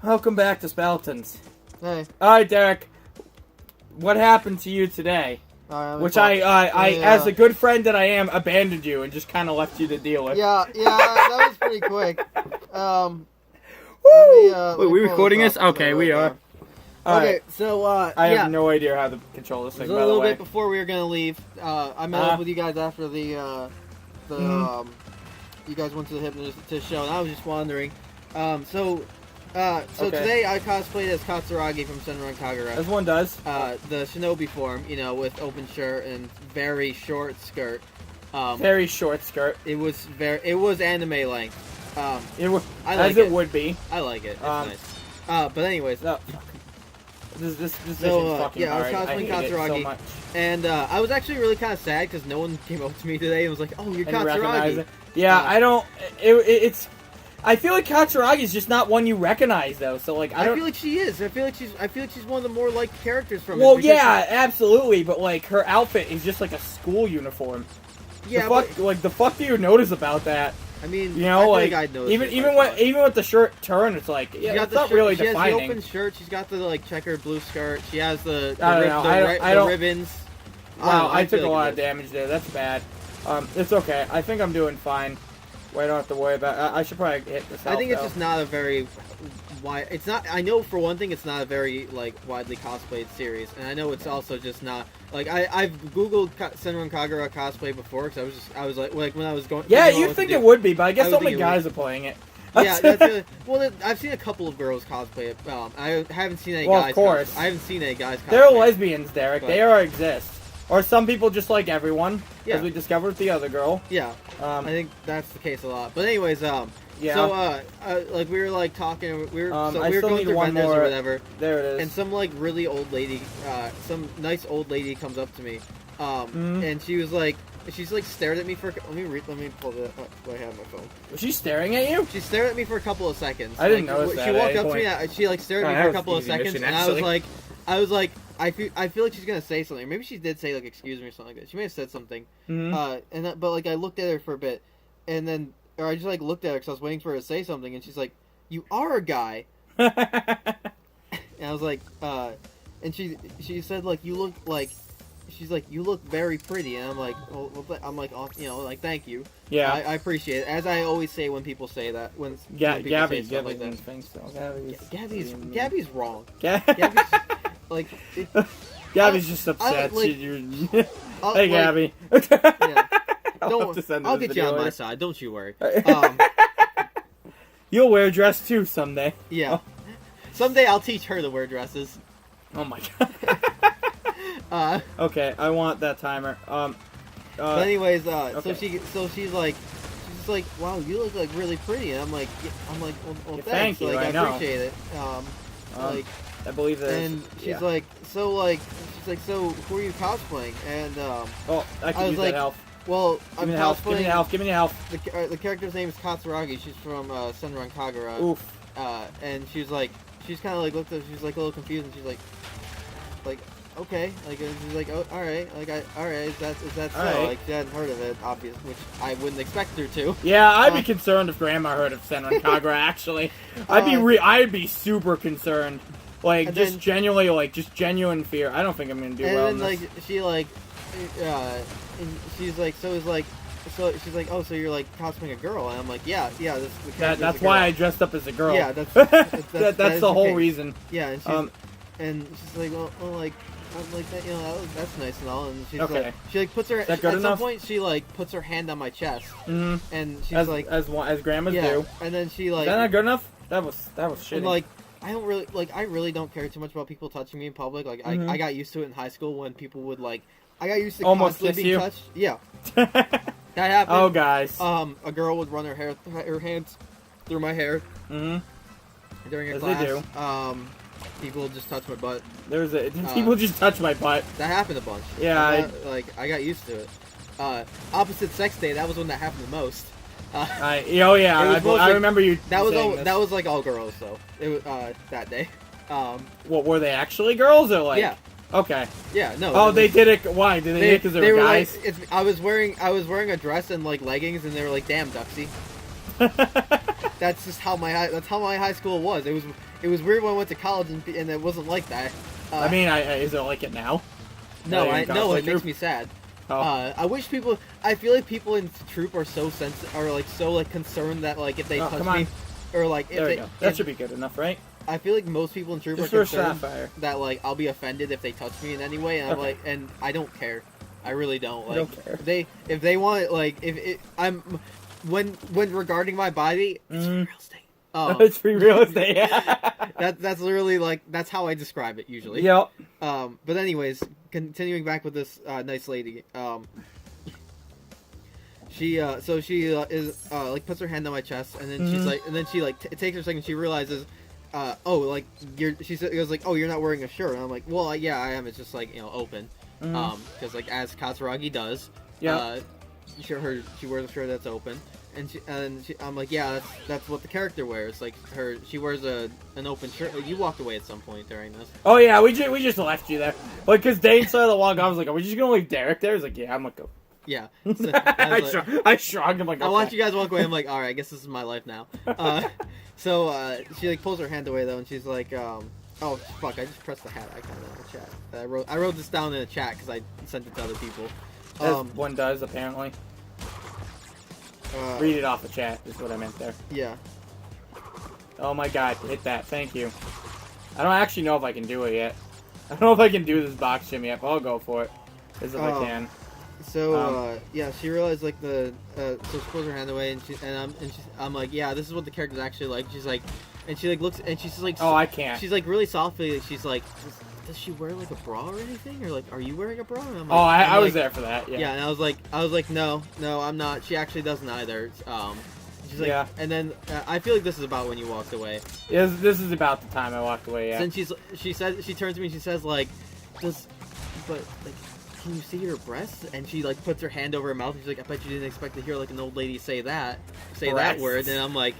Welcome back to Speletons. Hey. Alright, Derek. What happened to you today? Which as a good friend that I am, abandoned you and just kind of left you to deal with. Yeah, that was pretty quick. Woo! Wait, we recording this? Okay, we are. Okay, so, I have no idea how to control this thing, by the way. A little bit before we were gonna leave, I met up with you guys after you guys went to the hypnotist show, and I was just wondering, so today I cosplayed as Katsuragi from Senran Kagura. As one does. The shinobi form, with open shirt and very short skirt. Very short skirt. It was anime length. It would be. I like it. It's nice. But anyways. No. This mission's fucking hard. I was cosplaying Katsuragi, so much. and I was actually really kind of sad because no one came up to me today and was like, "Oh, you're Katsuragi." Yeah, I don't. It's. I feel like Katsuragi is just not one you recognize though. So like, I feel like she is. I feel like she's one of the more liked characters from. Well, yeah, absolutely. But like, her outfit is just like a school uniform. Yeah, the fuck do you notice about that? I mean, even with the shirt turn, it's like it's not really defining. She has the open shirt. She's got the like checkered blue skirt. She has the ribbons. Wow, I took a lot of damage there. That's bad. It's okay. I think I'm doing fine. I don't have to worry about. I should probably hit this. I think it's just not a very wide. It's not. I know for one thing, it's not a very like widely cosplayed series, and I know it's also just not. Like I've googled Senran Kagura cosplay before because I was like when I was going. Yeah, you think it would be, but I guess only guys are playing it. Yeah, that's well, I've seen a couple of girls cosplay it. I haven't seen any guys. Of course. I haven't seen any guys cosplay. There are lesbians, Derek. They exist. Or some people just like everyone, as we discovered with the other girl. Yeah, I think that's the case a lot. But anyways, yeah. So like we were like talking, we were going through vendors or whatever. There it is. And some like really old lady, some nice old lady comes up to me, and she's like stared at me for. Let me pull it up. I have my phone. Was she staring at you? She stared at me for a couple of seconds. I didn't notice that. She walked up to me. She like stared at me for a couple of seconds, and I was like. I feel like she's gonna say something. Maybe she did say like "excuse me" or something like that. She may have said something. But like I looked at her for a bit, and then I just like looked at her because I was waiting for her to say something, and she's like, "You are a guy." And I was like, and she said like you look like, she's like you look very pretty, and I'm like, oh, like thank you. Yeah, I appreciate it, as I always say when people say that when Gabby's like that. Gabby's wrong. Gabby's like Gabby's just upset. Hey, Gabby. Yeah. I'll get you on my side. Don't you worry. You'll wear a dress too someday. Yeah. Someday I'll teach her to wear dresses. Oh my god. Okay, I want that timer. But anyways, okay. so she's like, wow, you look like really pretty, and I'm like, well thanks. Thank you. Like, I know. appreciate it. I believe that. And she's like, so who are you cosplaying? And I can use that health. Well, I'm cosplaying. Give me the health. The character's name is Katsuragi. She's from Senran Kagura. Oof. And she's kind of like looked at. She's like a little confused, and she's like, okay, like she's like, oh, all right, is that so? Right. Like she hadn't heard of it, obviously, which I wouldn't expect her to. Yeah, I'd be concerned if Grandma heard of Senran Kagura. Actually, I'd be super concerned. Like just genuine fear. I don't think I'm gonna do well. And then she's like, she's like, oh, so you're like cosplaying a girl, and I'm like, yeah. That's why I dressed up as a girl. Yeah, that's the whole reason. Yeah, and she's like, well, like. I'm like that, that's nice and all, and she's okay. She puts her at some point. She puts her hand on my chest, and she's as grandmas do. And then she like. Is that not good enough? That was shitty. And I really don't care too much about people touching me in public. Like I got used to it in high school when people would I got used to almost constantly being you. touched. Yeah, that happened. Oh, guys. A girl would run her hands through my hair. During a class. They do. People just touch my butt. People just touch my butt. That happened a bunch. Yeah, I got used to it. Opposite sex day, that was when that happened the most. I remember you. That was like all girls though. It was that day. What were they actually girls or like? Yeah. Okay. Yeah. No. Oh, they did it. Why did they did it? Because they were guys. I was wearing a dress and like leggings, and they were like, "Damn, Duxie." that's just how my high school was. It was weird when I went to college and it wasn't like that. I mean, is it like it now? No, it makes me sad. Oh. I wish people. I feel like people in troop are so concerned that like if they touch me, or like if there we they, go. That should be good enough, right? I feel like most people in troop are concerned that like I'll be offended if they touch me in any way, and I'm like, and I don't care. I really don't. Like, I don't care. If they want, like, when regarding my body, it's real estate. It's free real estate. Yeah. That's literally like that's how I describe it usually. Yep. But anyways, continuing back with this nice lady. She is like puts her hand on my chest, and then she's like, and then she like it takes her a second. She realizes, she goes like, oh, you're not wearing a shirt. And I'm like, well, yeah, I am. It's just like open, because like as Katsuragi does, she wears a shirt that's open. I'm like, yeah, that's what the character wears. Like she wears an open shirt. You walked away at some point during this. Oh yeah, we just left you there. Like, cause Dane started to walk. I was like, are we just gonna leave Derek there? He's like, yeah, I'm gonna go. Yeah. So, I shrugged. I'm like, I watched you guys walk away. I'm like, all right, I guess this is my life now. So she like pulls her hand away though, and she's like, oh fuck, I just pressed the hat icon in the chat. I wrote this down in the chat because I sent it to other people. As one does apparently. Read it off the chat is what I meant there. Yeah. Oh my god, hit that. Thank you. I don't actually know if I can do it yet. I don't know if I can do this box shimmy yet, but I'll go for it. As if I can. So, yeah, she realized, like, so she pulls her hand away, and I'm like, yeah, this is what the character's actually like. She's like, and she, like, looks, and she's like, oh, I can't. She's, like, really softly, she's like, does she wear, like, a bra or anything? Or, like, are you wearing a bra? And I'm like, I was there for that, yeah. Yeah, and I was like, no, I'm not. She actually doesn't either. She's like, yeah. And then, I feel like this is about when you walked away. This is about the time I walked away, yeah. Then she turns to me and she says, like, can you see her breasts? And she like puts her hand over her mouth and she's like, I bet you didn't expect to hear like an old lady say that word. And I'm like,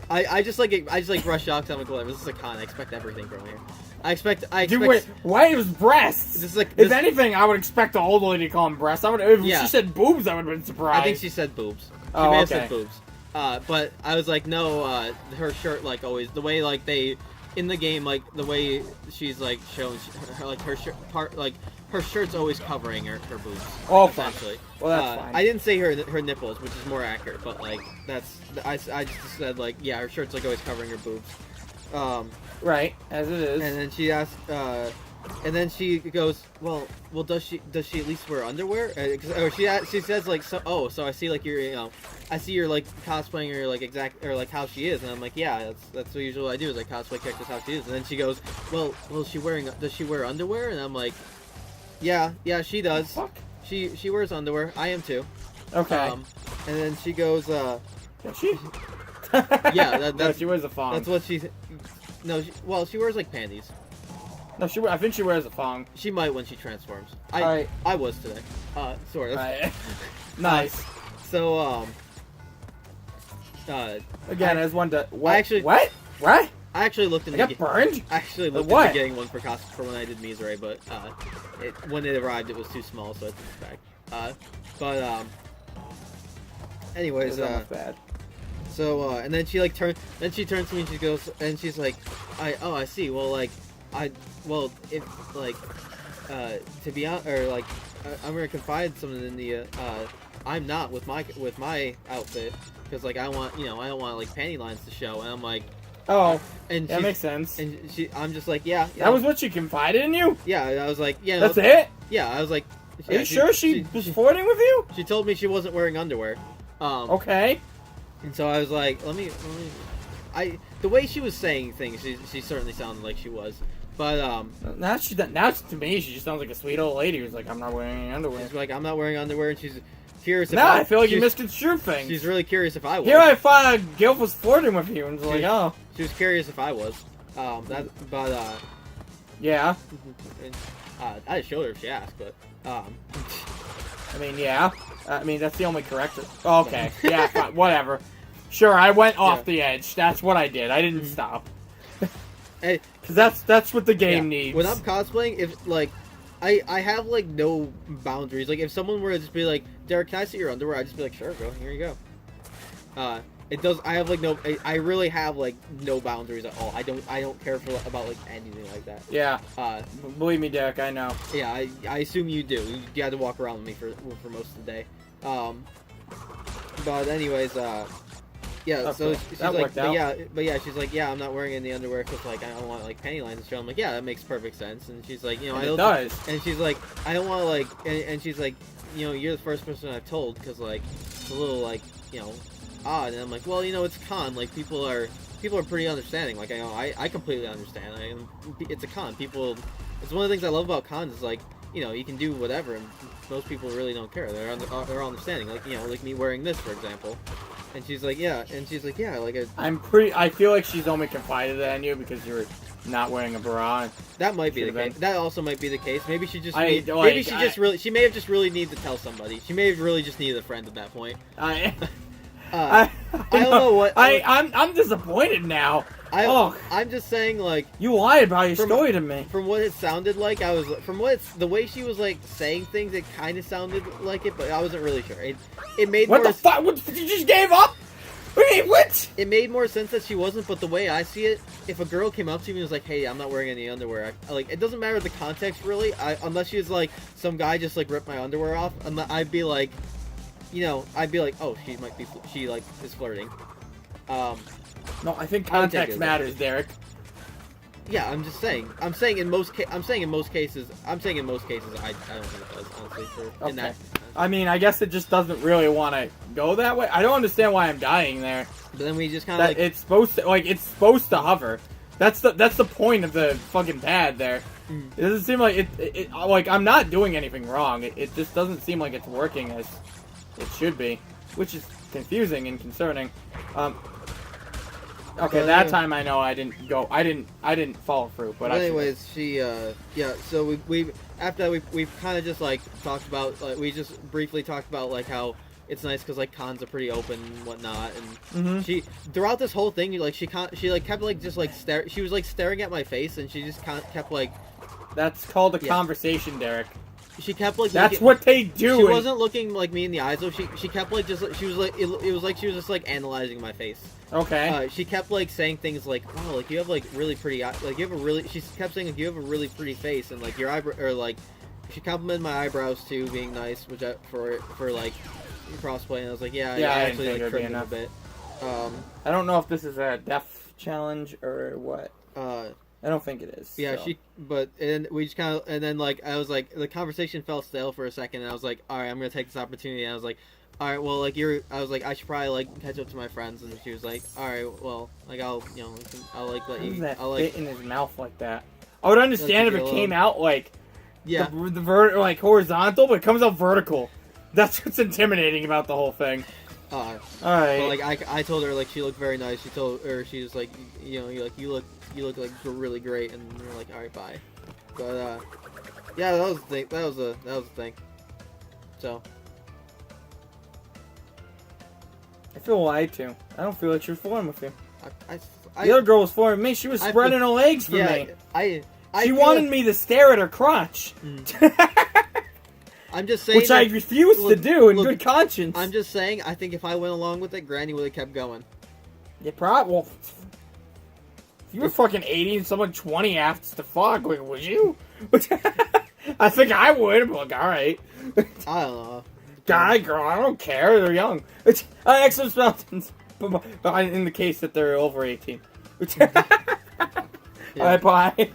I just brush off because I'm like, whatever, this is a con. I expect everything from here. I expect. Dude, wait, why it was breasts? This is like, if anything, I would expect the old lady to call them breasts. If she said boobs, I would have been surprised. I think she said boobs. She may have said boobs. But I was like, no, her shirt, like always, the way like they in the game, like the way she's like shown, her shirt part, like her shirt's always covering her boobs. Oh, essentially. Well, that's fine. I didn't say her nipples, which is more accurate, but like I just said like, yeah, her shirt's like always covering her boobs. Right, as it is. And then she asked, and then she goes, well, does she at least wear underwear? She says like, so I see like I see you're like cosplaying her like like how she is, and I'm like, yeah, that's what usually I do is I cosplay characters how she is. And then she goes, well, does she wear underwear? And I'm like, yeah, she does. Fuck. She wears underwear. I am too. Okay. And then she goes, does she? Yeah, no, she wears a thong. That's what she. No, she wears like panties. No, I think she wears a thong. She might when she transforms. I was today. Sort of. Right. Nice. So, again, as one does. What? What? I actually looked in burned? I actually looked into getting one for when I did Misery, but when it arrived, it was too small, so I took it back. Anyways, bad. So, and then she like turns to me and she goes, and she's like, I see. Well, like, if like, to be honest, or like, I'm gonna confide something in the, I'm not with my outfit because like I don't want like panty lines to show, and I'm like, oh, and that makes sense. And I'm just like, yeah. That was what she confided in you? Yeah, I was like, yeah. That's it? Yeah, I was like, are you sure she was flirting with you? She told me she wasn't wearing underwear. Okay. And so I was like, the way she was saying things, she certainly sounded like she was. But, now to me, she just sounds like a sweet old lady who's like, I'm not wearing any underwear. She's like, I'm not wearing underwear, and she's curious if I feel like you misconstrued things. She's really curious if I was. Here I thought Gilf was flirting with you, and was like, oh. She was curious if I was. Yeah. I just showed her if she asked, but, I mean, yeah. I mean, that's the only correct... Okay. Yeah, fine. Whatever. Sure, I went off the edge. That's what I did. I didn't stop. Because that's what the game needs. When I'm cosplaying, if, like... I have, like, no boundaries. Like, if someone were to just be like, Derek, can I see your underwear? I'd just be like, sure, go. Here you go. It does. I have like no. I really have like no boundaries at all. I don't care about like anything like that. Yeah. Believe me, Derek. I know. Yeah. I assume you do. You had to walk around with me for most of the day. But anyways, yeah. So she's like, but yeah. She's like, yeah. I'm not wearing any underwear because like I don't want like panty lines to show. I'm like, yeah, that makes perfect sense. And she's like, you know, it does. And she's like, I don't want to like. And she's like, you know, you're the first person I've told because like it's a little like, you know, odd. And I'm like, well, you know, it's a con. Like people are pretty understanding. Like I completely understand. It's a con. It's one of the things I love about cons is like, you know, you can do whatever and most people really don't care. They're understanding. Like, you know, like me wearing this for example. And she's like, yeah. And she's like, yeah. Like I feel like she's only confided that in you because you're not wearing a bra. That might be the case. That also might be the case. Maybe she just she may have just really needed to tell somebody. She may have really just needed a friend at that point. I don't know what. I'm disappointed now. I'm just saying, like, you lied about your story to me. From what it sounded like, the way she was like saying things, it kind of sounded like it, but I wasn't really sure. It made what the fuck? You just gave up? Wait, what? It made more sense that she wasn't, but the way I see it, if a girl came up to me and was like, "Hey, I'm not wearing any underwear," it doesn't matter the context really. Unless she's like some guy just like ripped my underwear off, I'd be like, you know, oh, she like is flirting. No, I think context matters, Derek. Yeah, I'm just saying. I'm saying in most cases, I don't think it does, honestly. In that. I mean, I guess it just doesn't really want to go that way. I don't understand why I'm dying there. But then we just kind of like it's supposed to hover. That's the point of the fucking pad there. It doesn't seem like it like I'm not doing anything wrong. It just doesn't seem like it's working as it should be, which is confusing and concerning. Okay, that time I know I didn't follow through. But anyways, yeah. So we after that we've kind of just like talked about we just briefly talked about like how it's nice because like cons are pretty open and whatnot, and she throughout this whole thing she kept like just like she was like staring at my face and she just kept like. That's called a conversation, Derek. She kept like. That's what they do. She wasn't looking like me in the eyes though. She kept like just. She was like it was like she was just like analyzing my face. Okay. She kept like saying things like, "Wow, like you have like really pretty like you have a really." She kept saying like you have a really pretty face and like your eyebrow or like. She complimented my eyebrows too, being nice, which for like crossplay. And I was like, yeah, I actually like trimmed them a bit. I don't know if this is a death challenge or what. I don't think it is. Yeah, so. We just kind of, and then like, I was like, the conversation fell stale for a second, and I was like, alright, I'm gonna take this opportunity, and I was like, alright, well, like, I was like, I should probably, like, catch up to my friends, and she was like, alright, well, like, I'll like, let you, I'll, like, fit in his mouth like that. I would understand if it came out, like, yeah, like, horizontal, but it comes out vertical. That's what's intimidating about the whole thing. Alright. But, like, I told her, like, she looked very nice, she was like, you know, you look like really great, and we're like, alright, bye. But yeah, that was the thing. That was the thing. So I feel lied to. I don't feel like she was flirting with you. The other girl was flirting with me. She was spreading her legs for me. She wanted me to stare at her crotch. I'm just saying, which I refused to do in good conscience. I'm just saying, I think if I went along with it, Granny would have kept going. Yeah, probably. Well, if you were fucking 80 and someone 20 asked to fuck, would you? I think I would. I'm like, alright. I don't know. Guy, girl, I don't care. They're young. Except Speletons. But in the case that they're over 18. Alright, bye.